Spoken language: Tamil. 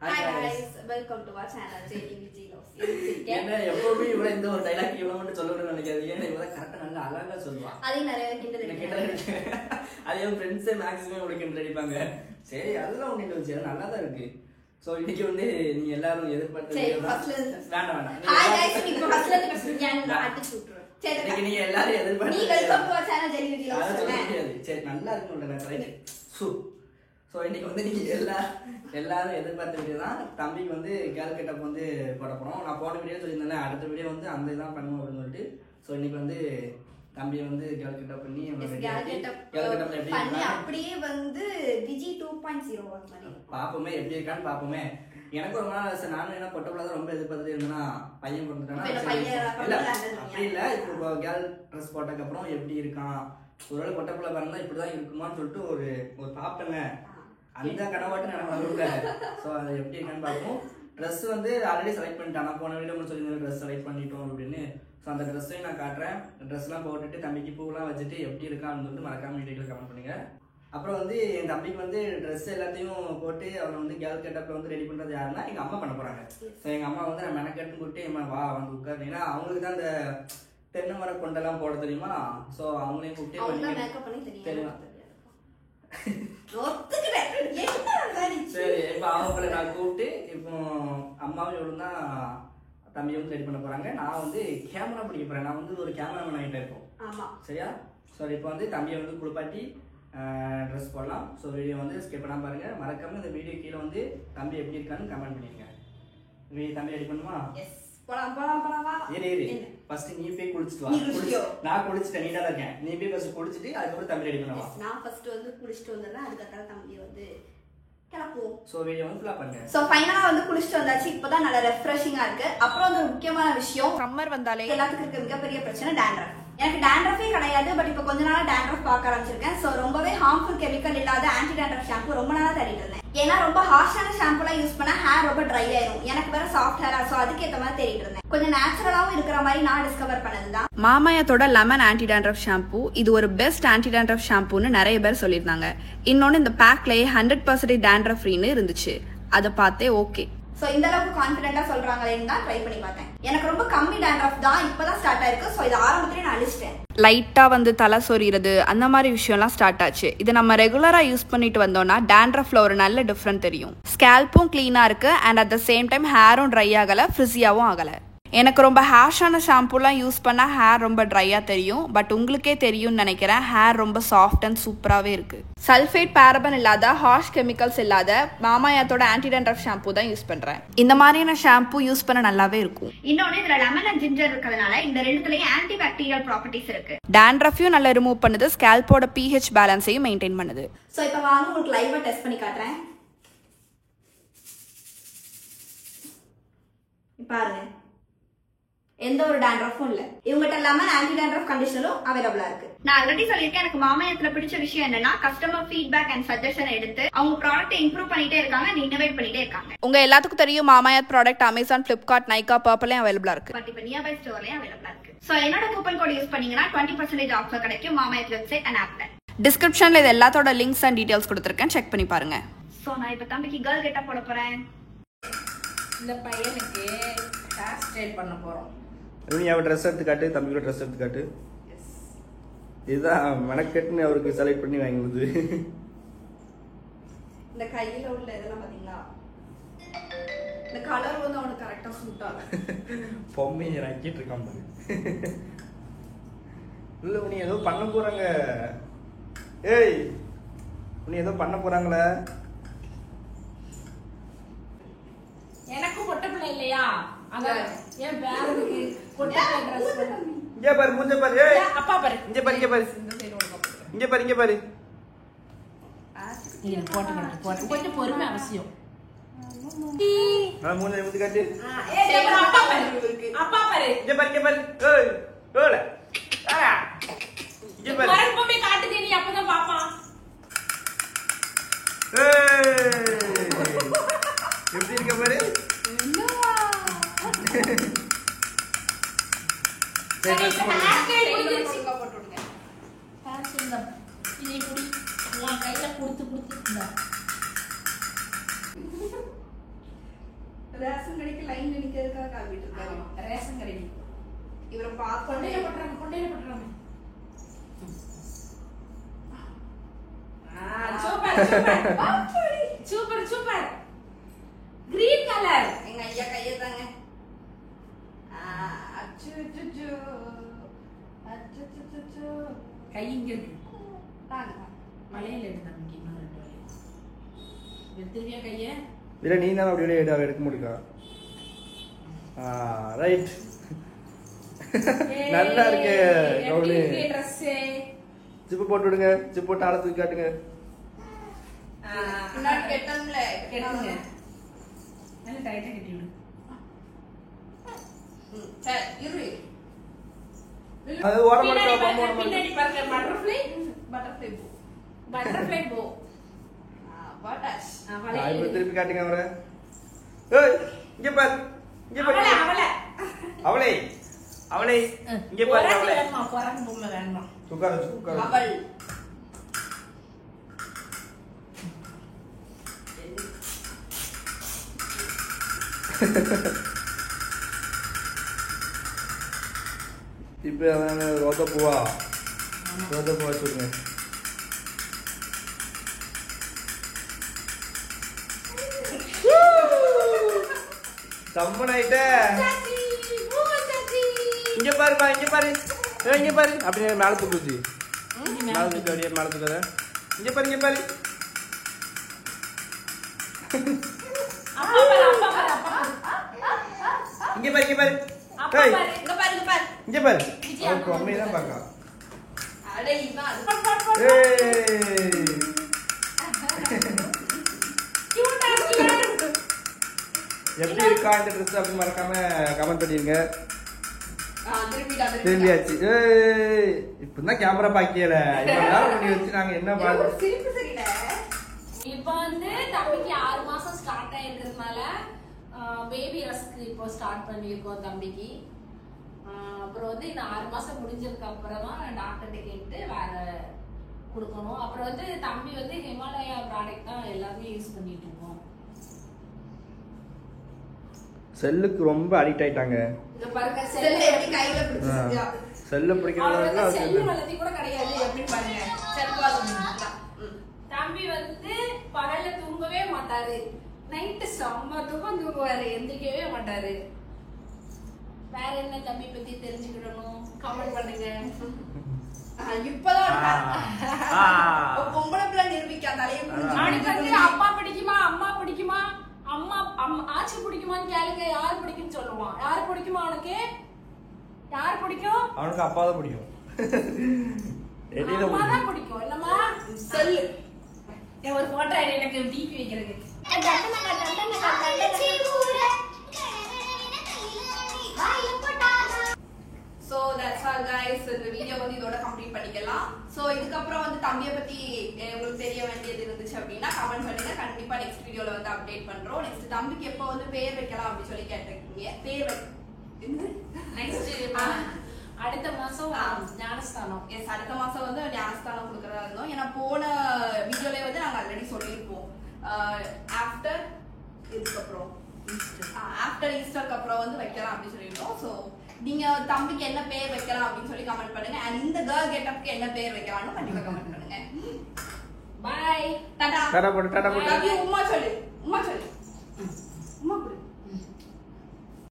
Hi guys, welcome to our channel JDVG Loves. என்ன எப்பவுமே இவ்வளவு இந்த ஒரு டைலாக் இவ்வளவு மட்டும் சொல்லணும்னு நினைக்காதீங்க. நான் இவ்வளவு கரெக்டா நல்லா அழகா சொல்லுவா. அதே நிறைய கிண்டல் அடிப்பாங்க. அதே ஃப்ரெண்ட்ஸே மேக்ஸிமம் உங்களுக்கு கிண்டல் அடிப்பாங்க. சரி அதெல்லாம் ஒண்ணு இல்ல சரி நல்லா தான் இருக்கு. சோ இன்னைக்கு வந்து நீங்க எல்லாரும் எதிர்பார்த்தது வேண்டாம். Hi guys, நீங்க ஃபர்ஸ்ட்ல இருந்து பேசுறீங்க நான் அடிச்சு விட்டுறேன். சரி இன்னைக்கு நீங்க எல்லாரும் எதிர்பார்த்தது நீ welcome to our channel JDVG Loves. சரி நல்லா இருக்கும்ல நான் ரைட். ஸோ இன்னைக்கு வந்து நீங்கள் எல்லாரும் எதிர்பார்த்த வீடியோ தான். தம்பிக்கு வந்து கேர்ள் கெட்டப் வந்து போட போகிறோம். நான் போன வீடியோ சொல்லியிருந்தேன், அடுத்த வீடியோ வந்து அந்த இதெல்லாம் பண்ணுவோம் அப்படின்னு சொல்லிட்டு. ஸோ இன்னைக்கு வந்து தம்பியை வந்து கேர்ள் கெட்டப் பண்ணி அப்படியே வந்து விஜி 2.0 மாதிரி பார்ப்போமே எப்படி இருக்கான்னு பார்ப்போமே. எனக்கு ஒரு நாள் ஆசை, நானும் என்ன பொட்டப்பில் தான் ரொம்ப எதிர்பார்த்துட்டு இருந்தேன்னா பையன் பிறந்துட்டானா இல்லை அப்படி இல்லை. இப்போ கேர்ள் ட்ரெஸ் போட்டதுக்கப்புறம் எப்படி இருக்கான், ஒருவேளை பொட்டப்பில் பிறந்தா இப்படி தான் இருக்குமான்னு சொல்லிட்டு ஒரு பார்ப்பேங்க. அந்த கனவாட்டும் எனக்கு வரல. ஸோ அது எப்படி இருக்கான்னு பார்ப்போம். ட்ரெஸ் வந்து ஆல்ரெடி செலக்ட் பண்ணிட்டேன். நான் போன வீடியோ சொல்லியிருந்தேன் ட்ரெஸ் செலக்ட் பண்ணிட்டோம் அப்படின்னு. ஸோ அந்த ட்ரெஸ்ஸையும் நான் காட்டுறேன். ட்ரெஸ்லாம் போட்டுட்டு தம்பிக்கு பூவெலாம் வச்சுட்டு எப்படி இருக்கான்னு சொல்லிட்டு மறக்காம டீட்டெயில் கமெண்ட் பண்ணுங்க. அப்புறம் வந்து என் தம்பிக்கு வந்து ட்ரெஸ் எல்லாத்தையும் போட்டு அவனை வந்து கேர்ள் கெட்டப்பில் வந்து ரெடி பண்ணுறது யாருன்னா எங்கள் அம்மா பண்ண போகிறாங்க. ஸோ எங்கள் அம்மா வந்து நான் மெனக்கெட்டுன்னு கூப்பிட்டு எம்மா வா வந்து உட்காரு. ஏன்னா அவங்களுக்கு தான் அந்த தென்னை மரம் கொண்டெல்லாம் போட தெரியுமா. ஸோ அவங்களையும் கூப்பிட்டு தெரியுமா. சரி இப்போ அவங்களை நான் கூப்பிட்டு இப்போ அம்மாவும் இவளும் தான் தம்பியை வந்து ரெடி பண்ண போறாங்க. நான் வந்து கேமரா பிடிக்க போறேன். நான் வந்து ஒரு கேமராமேன் ஆகிட்டே இருக்கோம். சரியா. ஸோ இப்போ வந்து தம்பியை வந்து குளிப்பாட்டி ட்ரெஸ் போடலாம். ஸோ வீடியோ வந்து ஸ்கிப் பண்ணாம பாருங்க. மறக்காம இந்த வீடியோ கீழே வந்து தம்பி எப்படி இருக்கான்னு கமெண்ட் பண்ணிருங்க. தம்பி ரெடி பண்ணுமா? ஃபர்ஸ்ட் நீ போய் குளிச்சிட்டு வா. நான் குளிச்சிட்டேன், நீட்டா தான் இருக்கேன். நீ போய் ஃபர்ஸ்ட் குளிச்சிட்டு அதுக்கப்புறம் தம்பி ரெடி பண்ணுவா. நான் ஃபர்ஸ்ட் வந்து குளிச்சிட்டு வந்தேன்னா அதுக்கப்புறம் தம்பி வந்து கிளப்புவோம். சோ வீடியோ வந்து ஃபுல்லா பண்ணுங்க. சோ ஃபைனலா வந்து குளிச்சிட்டு வந்தாச்சு. இப்போதான் நல்ல ரெஃப்ரெஷிங்கா இருக்கு. அப்புறம் வந்து ஒரு முக்கியமான விஷயம், சம்மர் வந்தாலே எல்லாத்துக்கும் இருக்க மிகப்பெரிய பிரச்சனை டேண்ட்ரஃப். எனக்கு டேண்ட்ரஃபே கிடையாது, பட் இப்போ கொஞ்ச நாளா டேண்ட்ரஃப் பார்க்க ஆரம்பிச்சிருக்கேன். ஸோ ரொம்பவே ஹார்ம்ஃபுல் கெமிக்கல் இல்லாத ஆன்டி டேண்ட்ரஃப் ஷாம்பு ரொம்ப நாளா தேடிட்டு இருந்தேன். ஏன்னா ரொம்ப ஹார்ஷான ஷாம்புலாம் யூஸ் பண்ணா ஹேர் ரொம்ப ட்ரை ஆயிரும். எனக்கு வேற சாஃப்ட் ஹேரா, ஸோ அதுக்கு ஏற்ற மாதிரி தேடிட்டு இருந்தேன். கொஞ்சம் நேச்சுரலாவும் இருக்கிற மாதிரி நான் டிஸ்கவர் பண்ணதுதான் மாமாயத்தோட லெமன் ஆன்டி டேண்ட்ரஃப் ஷாம்பு. இது ஒரு பெஸ்ட் ஆன்டி டேண்ட்ரஃப் ஷாம்புன்னு நிறைய பேர் சொல்லியிருந்தாங்க. இன்னொன்னு இந்த பேக்லயே 100% டேண்ட்ரஃப் ஃப்ரீன்னு இருந்துச்சு. அதை பார்த்தே ஓகே. ஸோ இந்த அளவுக்கு கான்ஃபிடென்ட்டா சொல்றாங்களேன்னு தான் ட்ரை பண்ணி பார்த்தேன். எனக்கு ரொம்ப கம்மி டேண்ட்ரஃப் தான் இப்பதான் ஸ்டார்ட் ஆயிருக்கு. ஸோ இது ஆரம்பத்திலே நான் அழிச்சிட்டேன். லைட்டா வந்து தலை சொறிகிறது அந்த மாதிரி விஷயம்லாம் ஸ்டார்ட் ஆச்சு. இதை நம்ம ரெகுலரா யூஸ் பண்ணிட்டு வந்தோம்னா டேண்ட்ரஃப்ல ஒரு நல்ல டிஃபரன்ஸ் தெரியும். ஸ்கேல்ப்பும் கிளீனா இருக்கு and at the same time ஹேரும் ட்ரை ஆகல, ஃப்ரிஸியாவும் ஆகல. எனக்கு ரொம்ப ஹேஷான ஷாம்புலாம் யூஸ் பண்ணா ஹேர் ரொம்ப ட்ரையா தெரியும். பட் உங்களுக்கே தெரியும்னு நினைக்கிறேன், ஹேர் ரொம்ப சாஃப்ட் அண்ட் சூப்பராகவே இருக்கு. சல்ஃபேட், பேரபன் இல்லாத ஹார்ஷ் கெமிக்கல்ஸ் இல்லாத மாமாயத்தோட ஆன்டி டேண்ட்ரஃப் ஷாம்பு தான் யூஸ் பண்றேன். இந்த மாதிரியான ஷாம்பு யூஸ் பண்ண நல்லாவே இருக்கும். இன்னொன்னு இதுல லெமன் அண்ட் ஜிஞ்சர் இருக்கிறதுனால இந்த ரெண்டுலயும் ஆன்டி பாக்டீரியல் ப்ராப்பர்ட்டிஸ் இருக்கு. டேண்ட்ரஃபையும் நல்லா ரிமூவ் பண்ணுது, ஸ்கேல்போட pH பேலன்ஸையும் மெயின்டைன் பண்ணுது. ஸோ இப்போ வாங்க உங்களுக்கு லைவா டெஸ்ட் பண்ணி காட்டுறேன். பாருங்க, எந்த ஒரு டேண்ட்ரஃபும் இல்ல. இவங்ககிட்ட லெமன் ஆன்டி டேண்ட்ரஃப் கண்டிஷனரும் அவைலபிளா இருக்கு. நான் ஆல்ரெடி சொல்லியிருக்கேன், எனக்கு மாமாயத்துல பிடிச்ச விஷயம் என்னன்னா கஸ்டமர் ஃபீட்பேக் அண்ட் சஜஷன் எடுத்து அவங்க ப்ராடக்ட் இம்ப்ரூவ் பண்ணிட்டே இருக்காங்க, இன்னோவேட் பண்ணிட்டே இருக்காங்க. உங்க எல்லாத்துக்கும் தெரியும் மாமாயத் ப்ராடக்ட் அமேசான், பிளிப்கார்ட், நைகா, பர்பிள்லயும் அவைலபிளா இருக்கு. பட் இப்போ நியர்பை ஸ்டோர்லயும் அவைலபிளா இருக்கு. சோ என்னோட கூப்பன் கோட் யூஸ் பண்ணீங்கன்னா 20% ஆஃபர் கிடைக்கும் மாமாயத் வெப்சைட் அண்ட் ஆப்ல. டிஸ்கிரிப்ஷன்ல இது எல்லாத்தோட லிங்க்ஸ் அண்ட் டீடைல்ஸ் கொடுத்திருக்கேன், செக் பண்ணி பாருங்க. சோ நான் இப்ப தம்பிக்கு கேர்ள் கெட்டப் போட போறேன். இந்த பையனுக்கு ஹேர் ஸ்டைல் பண்ண போறோம். நீ அவ ட்ரெஸ் எடுத்து காட்டு, தம்பியோட ட்ரெஸ் எடுத்து காட்டு. இதுதான் மெனக்கெட்டுன்னு அவருக்கு செலக்ட் பண்ணி வாங்கினது. இந்த கையில உள்ள இதெல்லாம் பாத்தீங்களா, இந்த கலர் வந்து அவனுக்கு கரெக்டா சூட் ஆகும். பொம்மையை ராக்கிட்டு இருக்கான் பாரு. இல்ல நீ ஏதோ பண்ண போறாங்க. ஏய் நீ ஏதோ பண்ண போறாங்களே. எனக்கு பொட்ட பிள்ளை இல்லையா, அங்க என் பேருக்கு பொட்ட பிள்ளை Dress பண்ணு. இங்க பாரு, மூஞ்ச பாரு. ஏய் அப்பா பாரு, இங்க பாரு, இங்க பாரு, இந்த சைடு ஓட பாரு. இங்க பாரு, இங்க பாரு. நீ போட்டு போட்டு கொஞ்சம் பொறுமை அவசியம். நான் மூஞ்ச ஊத்தி காட்டு. ஏய் அப்பா பாரு, அப்பா பாரு. இங்க பாரு, இங்க பாரு. ஏய் ஓல ஆ இங்க பாரு. மரம் பொம்மை காட்டுதே, நீ அப்பதான் பாப்பான். ஏய் எப்படி இருக்க பாரு. ரேஷன் கடைக்கு லைன்ல நிக்கிறதுக்காக காமிட்டு இருக்காரு. ரேஷன் கடைக்கு இவரை பார்க்கணும். கொண்டையில போட்டுறாங்க. Super super. Green colour. எங்க ஐயா கையை தாங்க. கை இங்க இருக்கு. தாங்க. மலையில எடுத்து நமக்கு இன்னும் 2 வலி. எடுத்துவியா கைய? இல்ல நீ தான் அப்படி வெளியே எடுக்க முடியுமா? ரைட். நல்லா இருக்கு. எப்படி இருக்கு Dress? ஜிப் போட்டு விடுங்க. ஜிப் போட்டு ஆள தூக்கி காட்டுங்க. முன்னாடி கெட்டம்ல கெட்டுங்க. நல்ல டைட்டா கட்டி விடு. சரி இரு. அது ஓட மாட்டா. பின்னாடி பாருங்க பட்டர்ஃப்ளை. பட்டர்ஃப்ளை போ. பட்டாஷ். இப்ப திருப்பி காட்டுங்க அவரை. ஏய் இங்க பாரு. இங்க பாரு. அவளே இங்க பாரு அவளே. குரங்கு பொம்மை வேணுமா? உட்காரு. அவள். இப்ப ரோத பூவா சொல்லுங்க. சம்மனாயிட்ட. இங்க பாருப்பா இங்க பாரு. அப்படியே மேல தூக்குச்சு. மேல தூக்கு அப்படியே மேல தூக்காத. இங்க பாரு. அப்பா பாரு. இங்க பாரு. அப்பா ஏய் பாரு. இங்க பாரு. அவருக்கு அம்மையை தான் பாக்கா. அட இவன் அது ஏய் எப்படி இருக்கா இந்த ட்ரெஸ் அப்படி மறக்காம கமெண்ட் பண்ணிருங்க. திரும்பியாச்சு. ஏய் இப்பதான் கேமரா பாக்கியல. இவ்வளவு நேரம் பண்ணி வச்சு நாங்க என்ன பாத்து. சிரிப்பு சரியில்லை. இப்போ வந்து தம்பிக்கு 6 மாசம் ஸ்டார்ட் ஆயிருக்கிறதுனால பேபி ரஸ்க் இப்போ ஸ்டார்ட் பண்ணியிருக்கோம் தம்பிக்கு. அப்புறம் வந்து இந்த 6 மாசம் முடிஞ்சதுக்கு அப்புறம் தான் டாக்டர்கிட்ட கேட்டு வேற கொடுக்கணும். அப்புறம் வந்து தம்பி வந்து ஹிமாலயா ப்ராடக்ட் தான் எல்லாமே யூஸ் பண்ணிட்டு இருக்கோம். செல்லுக்கு ரொம்ப அடிக்ட் ஆயிட்டாங்க. இந்த பாருங்க செல்ல எப்படி கையில பிடிச்சிருக்கா? செல்ல பிடிக்கிறவங்க செல்லு வளர்த்தி கூட கிடையாது. எப்படி பாருங்க தம்பி வந்து பகல்ல தூங்கவே மாட்டாரு. நைட்டு செம்ம தூங்குவாரு. எந்திரிக்கவே மாட்டாரு. வேற என்ன தம்பி பத்தி தெரிஞ்சுக்கணும் கமெண்ட் பண்ணுங்க. இப்பதான் பொம்பளை பிள்ளை நிரூபிக்க தலையை அவனுக்கு வந்து அப்பா பிடிக்குமா அம்மா பிடிக்குமா அம்மா ஆச்சி பிடிக்குமான்னு கேளுங்க. யார் பிடிக்கும்னு சொல்லுவான். யார் பிடிக்குமா அவனுக்கு? யார் பிடிக்கும்? அவனுக்கு அப்பா தான் பிடிக்கும். அம்மா தான் பிடிக்கும். இல்லம்மா சொல்லு. ஒரு போட்டோ எனக்கு டிபி வைக்கிறது. So that's all guys. இந்த வீடியோ வந்து இதோட கம்ப்ளீட் பண்ணிக்கலாம். சோ இதுக்கப்புறம் வந்து தம்பியை பத்தி உங்களுக்கு தெரிய வேண்டியது இருந்துச்சு அப்படின்னா கமெண்ட் பண்ணுங்க. கண்டிப்பா நெக்ஸ்ட் வீடியோல வந்து அப்டேட் பண்றோம். நெக்ஸ்ட் தம்பிக்கு எப்போ வந்து பேர் வைக்கலாம் அப்படின்னு சொல்லி கேட்டிருக்கீங்க. பேர் நெக்ஸ்ட் அடுத்த மாசம் ஞானஸ்தானம். எஸ் அடுத்த மாசம் வந்து ஞானஸ்தானம் கொடுக்கறதா இருந்தோம். ஏன்னா போன வீடியோல வந்து நாங்க ஆல்ரெடி சொல்லியிருப்போம். ஆஃப்டர் இதுக்கப்புறம் ஆஃப்டர் ஈஸ்டருக்கு அப்புறம் வந்து வைக்கலாம் அப்படின்னு சொல்லியிருந்தோம். ஸோ நீங்க தம்பிக்கு என்ன பேர் வைக்கலாம் அப்படின்னு சொல்லி கமெண்ட் பண்ணுங்க. அண்ட் இந்த கேர்ள் கெட்டப்க்கு என்ன பேர் வைக்கலாம்னு கண்டிப்பா கமெண்ட் பண்ணுங்க. பாய். டாடா. டாடா போடு. உம்மா சொல்லு.